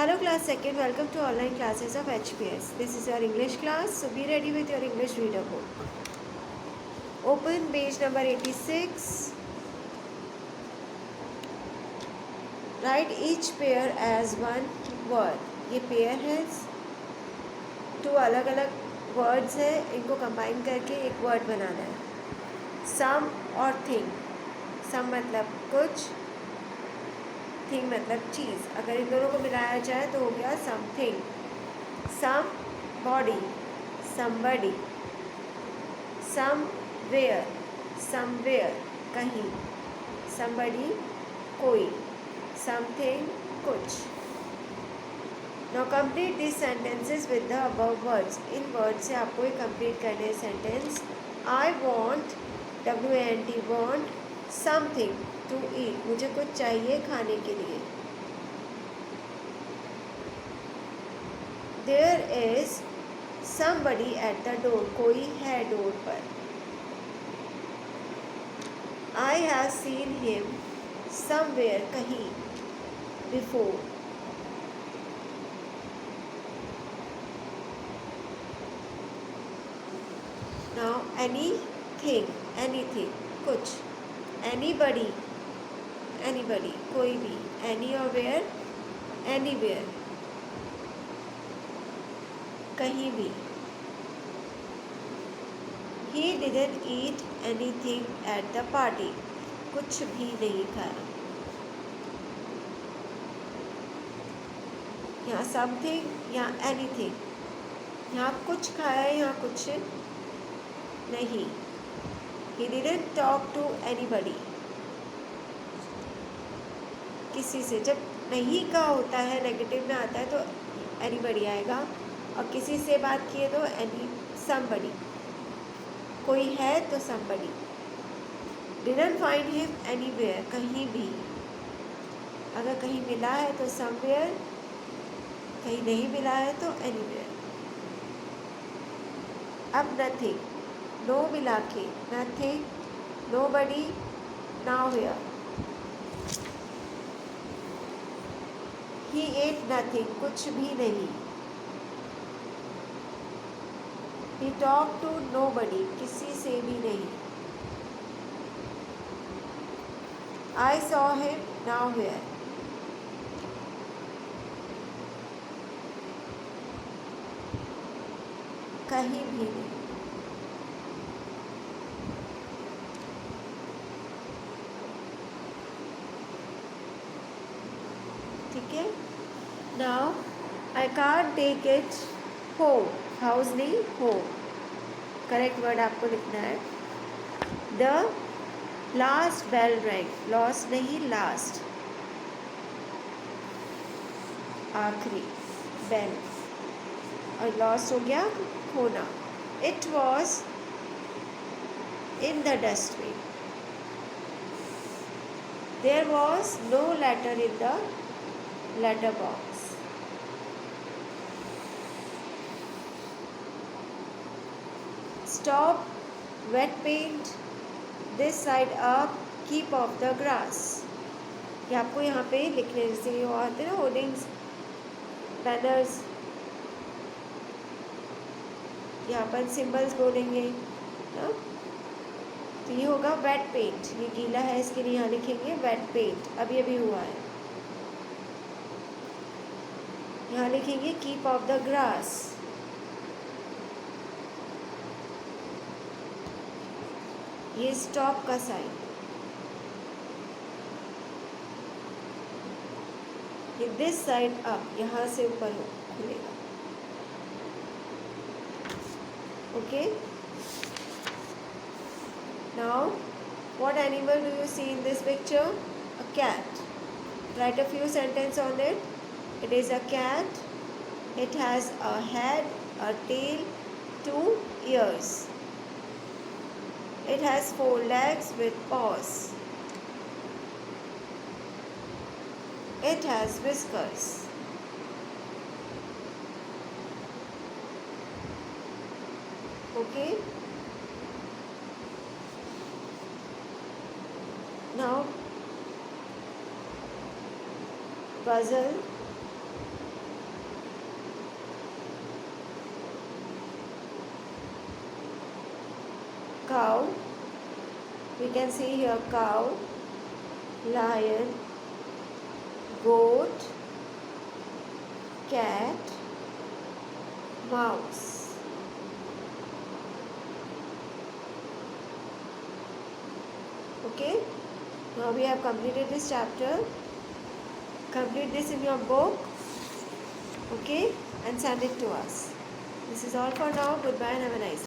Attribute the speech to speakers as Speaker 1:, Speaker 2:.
Speaker 1: Hello class second, welcome to online classes of HPS. This is your English class, so be ready with your English reader book. Open page number 86. Write each pair as one word. ये pair है, to अलग अलग words है, इनको combine करके एक word बनाना है. सम और थिंग. सम मतलब कुछ, थिंग मतलब चीज़. अगर इन दोनों को मिलाया जाए तो हो गया something. Some body, somebody. Somewhere, somewhere कहीं. समबडी कोई. समथिंग कुछ. Now complete this sentences with the above words. इन वर्ड से आपको एक कंप्लीट करने हैं sentence. I want, WANT, want something to eat. मुझे कुछ चाहिए खाने के लिए. There is somebody at the door. कोई है डोर पर. I have seen him somewhere कहीं before. Now anything, anything कुछ. Anybody, anybody कोई भी. Any or where, anywhere कहीं भी. He didn't eat anything at the party. कुछ भी नहीं खाया. यहाँ समथिंग, यहाँ एनीथिंग. यहाँ कुछ खाया, यहाँ कुछ नहीं. He didn't talk to anybody. किसी से. जब नहीं का होता है, नेगेटिव में आता है तो anybody आएगा, और किसी से बात किए तो somebody. कोई है तो somebody. Didn't find him anywhere, कहीं भी. अगर कहीं मिला है तो somewhere, कहीं नहीं मिला है तो anywhere. अब nothing, no मिला के nothing, nobody, nowhere. He ate nothing, कुछ भी नहीं. He talked to nobody, किसी से भी नहीं. I saw him nowhere. कहीं भी नहीं. ठीक है. Now I can't take it home. House नहीं, home. करेक्ट वर्ड आपको लिखना है. The last bell rang. Lost नहीं, लास्ट, आखिरी. बेल और लॉस्ट हो गया खोना. It was in the dustbin. There was no letter in the letter box. Stop, wet paint, this side up, keep off the grass. ये आपको यहाँ पे लिखने जैसे ये आते हैं ना, होर्डिंग्स, बैनर्स. यहाँ पर सिंबल्स बोलेंगे ना, तो ये होगा वेट पेंट. ये गीला है, इसके लिए यहाँ लिखेंगे वेट पेंट. अभी अभी हुआ है. यहाँ लिखेंगे कीप ऑफ द ग्रास. ये स्टॉप का साइन. ये दिस साइड अप, यहाँ से ऊपर हो खुलेगा. Okay. Now what animal do you see in this picture? A cat. Right a few sentence on it. It is a cat. It has a head, a tail, 2 ears. It has 4 legs with paws. It has whiskers. Okay. Now puzzle. cow. We can see here cow, lion, goat, cat, mouse. Okay, now we have completed this chapter. Complete this in your book, okay, and send it to us. This is all for now. Goodbye and have a nice day.